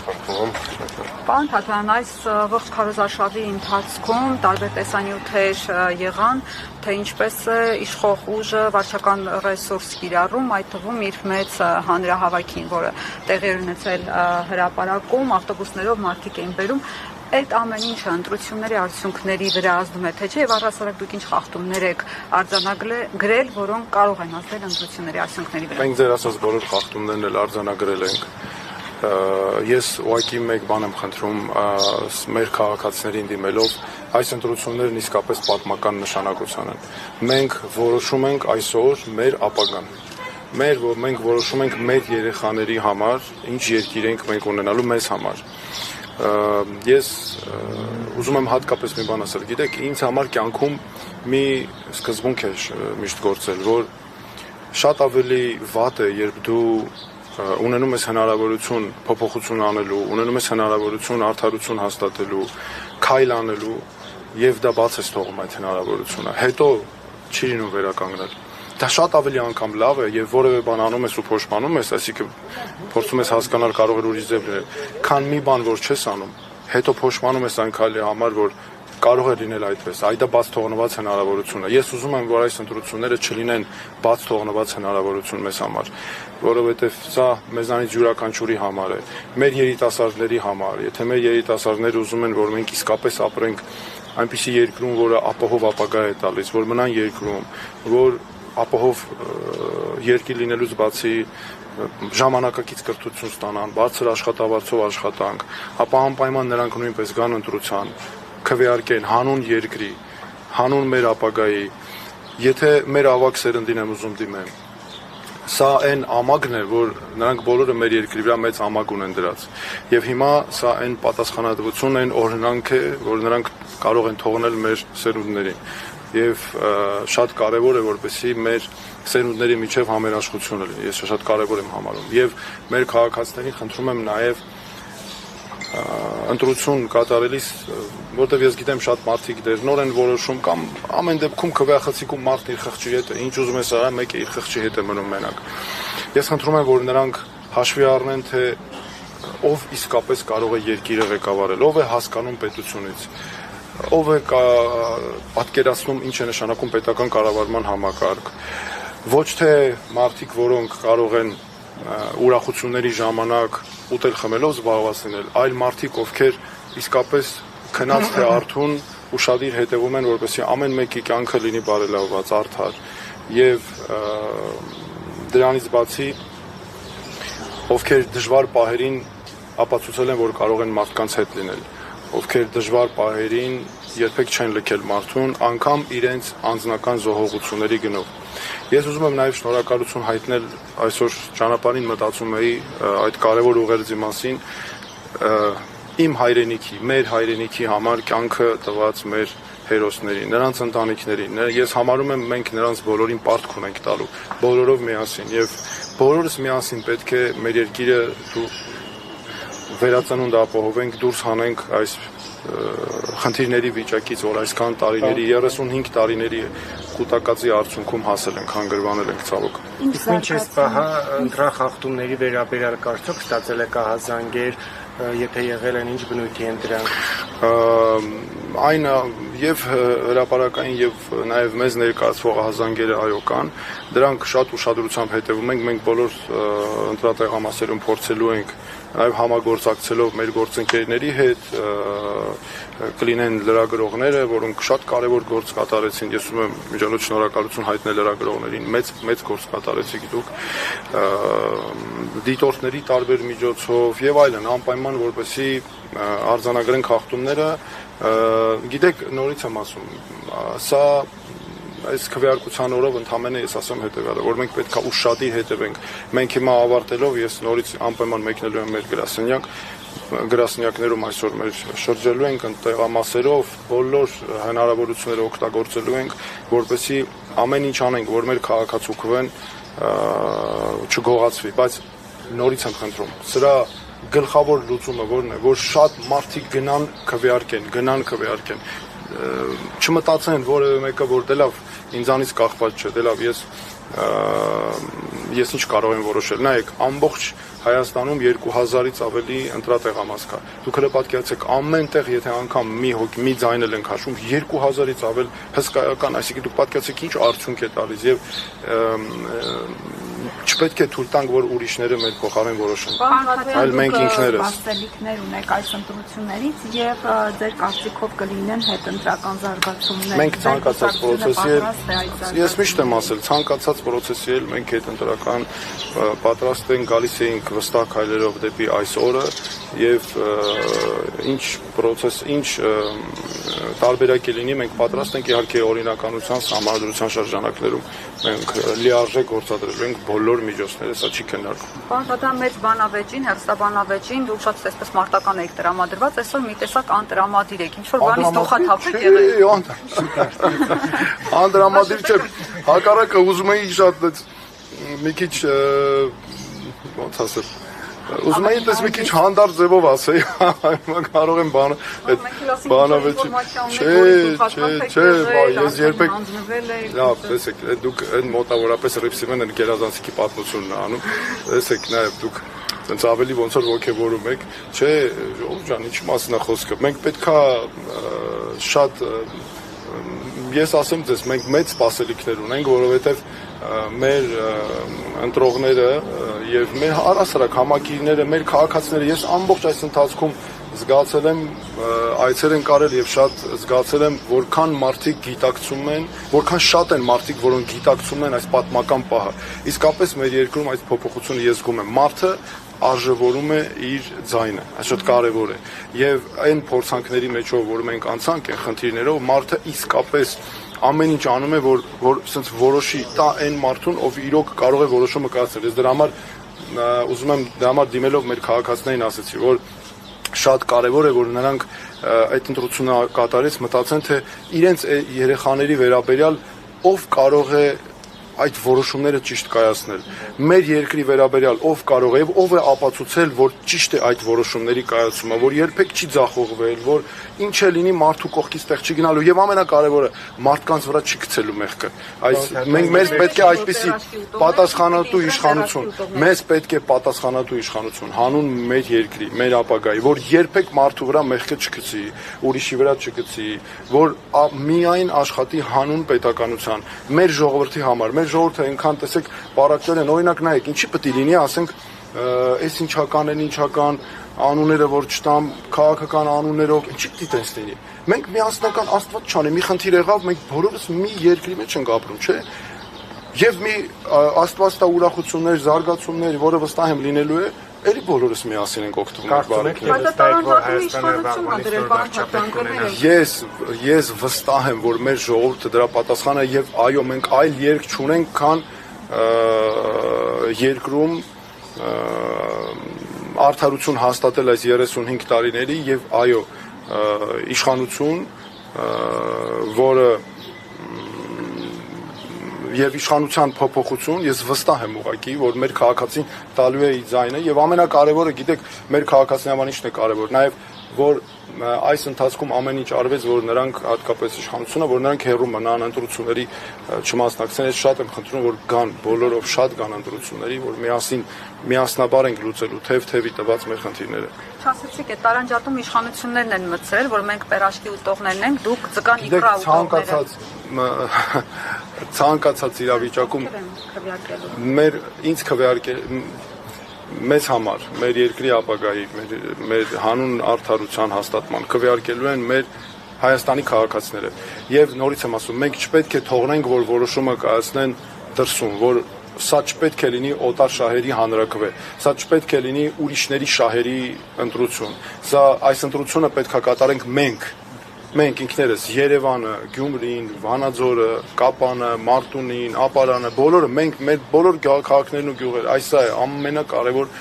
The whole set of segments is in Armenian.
խնդրում։ Պարոն Թաթարյան, այս ողջ քարոզարշավի ընթացքում տարբեր տեսանյութեր եղան, թե ինչպես է իշխող ուժը վարչական ռեսուրս կիրառում, այդ թվում իր մեծ հանրահավաքին, որը տեղի էր ունեցել հրապարակում, ավտոբուսներով մարդիկ էին բերում։ Այդ ամեն ինչը ընտրությունների արդյունքների վրա ազդում է, թե չէ, եւ առհասարակ դուք ինչ խախտումներ եք արձանագրել, որոնք կարող են ազդել ընտրությունների արդյունքների վրա։ Մենք ձեր ասած բոլոր խախտումներն էլ արձանագրել ենք։ Ես ուղղակի մեկ բան եմ խնդրում մեր քաղաքացիներին դիմելով, այս ընտրություններն իսկապես պատմական նշանակության են։ Մենք որոշում ենք այսօր մեր ապագան։ Մենք որոշում ենք մեր երեխաների համար, ինչ երկիր ենք մենք ունենալու մեզ համար։ Ես ուզում եմ հատկապես մի բան ասել, գիտեք, ինձ համար կյանքում մի սկզբունք է միշտ գործել, որ շատ ավելի վատ է, երբ դու ունենում ես հնարավորություն փոփոխություն անելու, ունենում ես հնարավորություն արդարություն հաստատելու, քայլ անելու եւ դա բաց ես թողում այդ հնարավորությունը։ Հետո չի լինում վերականգնել։ Դա շատ ավելի անգամ լավ է, եւ որևէ բան անում ես ու փոշմանում ես, այսինքն փորձում ես հասկանալ կարող է ուրիշ ձև լինել, քան մի բան, որ չես անում, հետո փոշմանում ես այն քայլի համար, որ կարող է լինել այդպես։ Այդ դա բաց թողնված հնարավորություն է։ Ես ուզում եմ, որ այս ընտրությունները չլինեն բաց թողնված հնարավորություն մեզ համար, որովհետեւ սա մեզանից յուրաքանչյուրի համար է, մեր երիտասարդների համար։ Եթե մեր երիտասարդները ուզում են, որ մենք իսկապես ապրենք այնպիսի երկրում, որը ապահով ապագա է տալիս, որ մնան երկրում, որ ապահով երկիր լինելուց բացի ժամանակակից կրթություն ստանան, բարձր աշխատավարձով աշխատանք, ապա անպայման նրանք նույնպես գան ընտրության, քվեարկեն հանուն երկրի, հանուն մեր ապագայի, եթե մեր ավակ սերնդին եմ ուզում դիմեմ, սա այն ամագն է, որ նրանք բոլորը մեր երկրի վրա մեծ ամագ ունեն դրած, եւ հիմա սա այն պատասխանատվությունն, այն օրհնանք է, որ նրանք կարող են թողնել մեր սերունդներին, եւ շատ կարեւոր է, որպեսզի մեր սերունդների միջև համերաշխություն լինի, ես շատ կարեւոր եմ համարում, եւ մեր քաղաքացիներին խնդրում եմ նաեւ ընտրություն կատարելիս, որտեղ ես գիտեմ շատ մարդիկ դեռ նոր են որոշում կամ ամեն դեպքում քվեախցիկում մարդն իր խղճի հետ է, ինչ ուզում ես արա, մեկը իր խղճի հետ է մնում մենակ։ Ես խնդրում եմ, որ նրանք հաշվի առնեն, թե ով իսկապես կարող է երկիրը ղեկավարել, ով է հասկանում պետությունից, ով է պատկերացնում ինչ է նշանակում պետական կառավարման համակարգ, ոչ թե մարդիկ, որոնք կարող են ուրախությունների ժամանակ ուտել խմելով զբաղված լինել, այլ մարդիկ, ովքեր իսկապես քնած թե արթուն ուշադիր հետևում են, որպեսզի ամեն մեկի կյանքը լինի բարելավված, արդար, եւ դրանից բացի ովքեր դժվար պահերին ապացուցել են, որ կարող են մարդկանց հետ լինել, ովքեր դժվար պահերին երբեք չեն լքել մարդուն, անգամ իրենց անձնական զոհողությունների գնով։ Ես ուզում եմ նաև շնորհակալություն հայտնել այսօր ճանապարհին մտածում էի այդ կարևոր ուղերձի մասին իմ հայրենիքի, մեր հայրենիքի համար կյանքը տված մեր հերոսներին, նրանց ընտանիքներին։ Ես համարում եմ մենք նրանց բոլորին պարտք ունենք տալու, բոլորով միասին եւ բոլորս միասին պետք է մեր երկիրը վերածնունդ ապահովենք, դուրս հանենք այս խնդիրների վիճակից, որ այսքան տարիների 35 տարիների կուտակածի արդյունքում հասել ենք, հանգրվանել ենք ցավոք։ Իսկ ինչպես պահա ընտրախախտումների վերաբերյալ կարծիք ստացել եք ահազանգեր, եթե եղել են, ինչ բնույթի են դրանք։ Այն եւ հրապարակային եւ նաեւ մեզ ներկայացվող ահազանգերը այո կան, դրանք շատ ուշադրությամբ հետևում ենք, մենք բոլոր ընտրատեղամասերում փորձելու ենք նաև համագործակցելով մեր գործընկերների հետ կլինեն լրագրողները, որոնք շատ կարևոր գործ կատարեցին, ես ուզում եմ միջանոց շնորհակալություն հայտնել լրագրողներին, մեծ գործ կատարեցիք դուք, դիտորդների տարբեր միջոցով եւ այլն, անպայման որպեսզի արձանագրենք խախտումները, գիտեք, նորից եմ ասում, սա այս քվեարկության օրով ընդհանրապես ես ասեմ հետեւյալը, որ մենք պետք է ուշադիր հետևենք։ Մենք հիմա ավարտելով ես նորից անպայման մեկնելու եմ մեր գրասենյակներում այսօր մեր շրջելու ենք տեղամասերով, բոլոր հնարավորությունները օգտագործելու ենք, որպեսզի ամեն ինչ անենք, որ մեր քաղաքացուկվեն չգողացվի, բայց նորից եմ խնդրում, սրա գլխավոր լուծումը որն է, որ շատ մարդիկ գնան քվեարկեն, չմտածեն որևէ մեկը, որ դե լավ ինձանից կախված չէ, դե լավ ես ինչ կարող եմ որոշել, նայեք, ամբողջ Հայաստանում 2000-ից ավելի ընտրատեղամաս կա։ Դուք հենց պատկերացրեք, ամեն տեղ եթե անգամ մի հոգի մի ձայն էլ ենք հաշվում, 2000-ից ավել հսկայական, այսինքն դուք պատկերացրեք ինչ արդյունք է տալիս եւ չպետք է թույլ տանք, որ ուրիշները մեր փոխարեն որոշեն։ Այլ մենք ինքներս Վաստելիքներ ունեք այս ընտրություններից եւ ձեր կարծիքով կլինեն հետընտրական զարգացումներ։ Մենք ցանկացած process-ի ես միշտ եմ ասել, ցանկացած process-ի էլ մենք հետընտրական պատրաստ ենք, գալիս ենք վստահ քայլերով դեպի այս օրը եւ ինչ process, ինչ տարբերակ լինի, մենք պատրաստ ենք իհարկե օրինականության համադրության շրջանակներում մենք լիարժեք գործադրելու ենք բոլոր միջոցները, սա չի քննարկվում։ Բանտա մեծ բանավեճին, հերթաբանավեճին դուք շատ այսպես մարտական եք տրամադրված, այսօր մի տեսակ անտրամադիր եք, ինչ որ բանից տոխաթափ եք եղել։ Անդրամադիր չէ, հակառակը ուզում էի շատ մի քիչ ոնց ասել, ուզում էի դες մի քիչ հանդարտ ձևով ասեի, կարող եմ բանավեճի, չէ, ես երբեք, լավ, տեսեք, դուք այն մոտավորապես ռիփսիմեն են գերազանցիկի պատմությունն անում, տեսեք, նաև դուք Դենց ավելի ոնց որ ոգևորում եք, չէ, ով ջան, ինչի մասն է խոսքը։ Մենք պետքա շատ ես ասեմ ձեզ, մենք մեծ սպասելիքներ ունենք, որովհետև մեր ընտրողները եւ մեր առասարակ համակիրները, մեր քաղաքացիները, ես ամբողջ այս ընթացքում զգացել եմ, այցեր են կարել եւ շատ զգացել եմ, որքան մարդիկ գիտակցում են, որքան շատ են մարդիկ, որոնք գիտակցում են այս պատմական պահը։ Իսկապես մեր երկրում այս փոփոխությունը ես զգում եմ։ Մարդը արժևորում է իր ձայնը, այս շատ կարևոր է։ Եվ այն փորձանքների մեջով, որ մենք անցանք այն խնդիրներով, մարդը իսկապես ամեն ինչ անում է, որ ասենց որոշի տա այն մարդուն, ով իրոք կարող է որոշումը կայացնել։ Ես դրա համար ուզում եմ դրա համար դիմելով մեր քաղաքացիներին ասեցի, որ շատ կարևոր է, որ նրանք այդ ընտրությունը կատարած մտածեն, թե իրենց երեխաների վերաբերյալ ով կարող է այդ որոշումները ճիշտ կայացնել։ Մեր երկրի վերաբերյալ ով կարող է եւ ով է ապացուցել, որ ճիշտ է այդ որոշումների կայացումը, որ երբեք չի ձախողվել, որ ինչ է լինի մարդու կողքից տեղ չի գնալու եւ ամենակարևորը մարդկանց վրա չի գցելու մեղքը։ Այս մենք մեզ պետք է այդպիսի պատասխանատու իշխանություն, մեզ պետք է պատասխանատու իշխանություն հանուն մեր երկրի, մեր ապագայի, որ երբեք մարդու վրա մեղքը չգցի, ուրիշի վրա չգցի, որ միայն աշխատի հանուն պետականության, մեր ժողովրդի համար, մեր ժողովուրդը այնքան տեսեք պարակներ են, օրինակ նայեք, ինչի պետք է լինի, ասենք, այս ինչական են, ինչական անունները որ չտամ, քաղաքական անուններով, ինչի պետք է տենց լինի։ Մենք միասնական Աստված չանի, մի խնդիր եղավ, մենք բոլորս մի երկրի մեջ ենք ապրում, չէ՞։ Եվ մի Աստված տա ուրախություններ, զարգացումներ, որը վստահ եմ լինելու է, էլի բոլորս միասին ենք օգտվում Ես վստահ եմ, որ մեր ժողովուրդը դրա պատասխանը եւ այո, մենք այլ երկ չունենք, քան երկրում արդարություն հաստատել այս 35 տարիների եւ այո, իշխանություն, որը եւ իշխանության փոփոխություն, ես վստահ եմ ուղղակի, որ մեր քաղաքացին տալու է իր ձայնը եւ ամենակարևորը, գիտեք, մեր քաղաքացիների համար ինչն է կարևոր, նաեւ որ այս ընթացքում ամեն ինչ արվեց, որ նրանք հատկապես իշխանությունը, որ նրանք հեռու մնան ընտրությունների չմասնակցեն, ես շատ եմ խնդրում, որ գան, բոլորով շատ գան ընտրությունների, որ միասնաբար ենք լուծելու թեւ-թեւի տված մեր խնդիրները։ Չասեցիք, այդ տարանջատում իշխանություններն են մտցրել, որ մենք պերաշտի ուտողներն ենք, դուք ձգան իգրա ուտողները։ Ցանկացած իրավիճակում ինձ քվեարկել մեզ համար, մեր երկրի ապագայի, մեր հանուն արդարության հաստատման քվեարկելու են մեր Հայաստանի քաղաքացիները։ Եվ նորից եմ ասում, մենք չպետք է թողնենք, որ որոշումը կայացնեն դրսում, որ սա չպետք է լինի օտար շահերի հանրաքվե, սա չպետք է լինի ուրիշների շահերի ընտրություն։ Սա այս ընտրությունը պետք է կատարենք մենք ինքներս Երևանը, Գյումրին, Վանաձորը, Կապանը, Մարտունին, Ապարանը, բոլորը մենք մեր բոլոր քաղաքներն ու գյուղերը, այսա է ամենակարևոր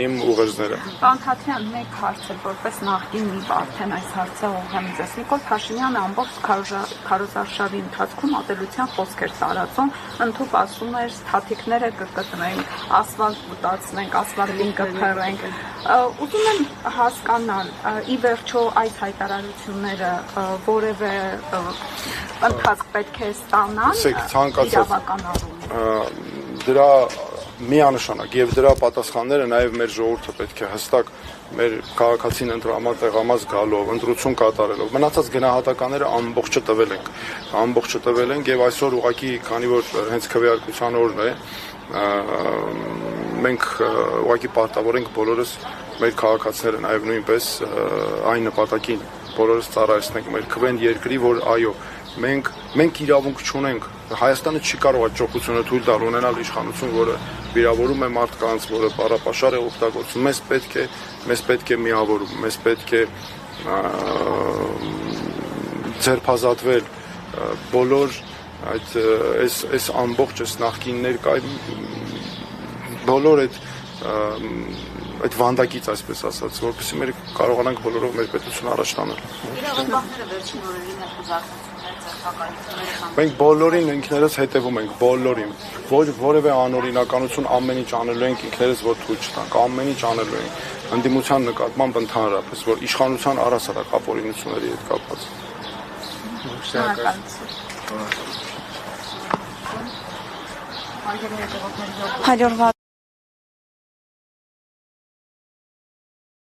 իմ ուղերձները։ Պարոն Թաթյան, մեկ հարց է, որպես նախկին մի արդեն այս հարցը ուղղեմ ձեզ։ Նիկոլ Փաշինյանը ամբողջ քարոզարշավի ընթացքում ատելության խոսքեր տարածում, ընդհանուր ասում էր թաթիկները կկտրենք, ասֆալտ կուտացնենք, ասֆալտին կփռենք։ Ուզում եմ հասկանալ, ի վերջո այս հայտարարությունները որևէ ընթացք պետք է ստանան իրավական առումով։ Դրա միանշանակ եւ դրա պատասխանները նաեւ մեր ժողովուրդը պետք է հստակ մեր քաղաքացին ընտրամատ տեղամաս գալով, ընտրություն կատարելով, մնացած գնահատականները ամբողջը տվել ենք եւ այսօր ուղղակի քանի որ հենց քվեարկության օրն է, մենք ուղղակի պարտավոր ենք բոլորս մեր քաղաքացիները նաեւ նույնպես այն նպատակին բոլորս ծառայեցնենք մեր քվեն երկրի, որ այո, մենք իրավունք չունենք, Հայաստանը չի կարող այդ ճոխությունը թույլ տալ ունենալ իշխանություն, որը վիրավորում է մարդկանց, որը բառապաշար է օգտագործում, մեզ պետք է միավորում, մեզ պետք է ձերբազատվել բոլոր այս ամբողջ այս նախկիններ բոլոր այդ վանդակից, այսպես ասած, որպեսզի մեր կարողանանք բոլորով մեր պետությունը առաջ տանել։ Իրավապահները վերջին օրերին են խուսափեցնել ձերբակալությունները։ Մենք բոլորին ինքներս հետևում ենք, բոլորին։ Որևէ անօրինականություն ամեն ինչ անելու ենք ինքներս, որ թույլ չտանք, ամեն ինչ անելու ենք։ Ընդդիմության նկատմամբ ընդհանրապես, որ իշխանության առհասարակ ապօրինությունների հետ կապված։ Հաջորդված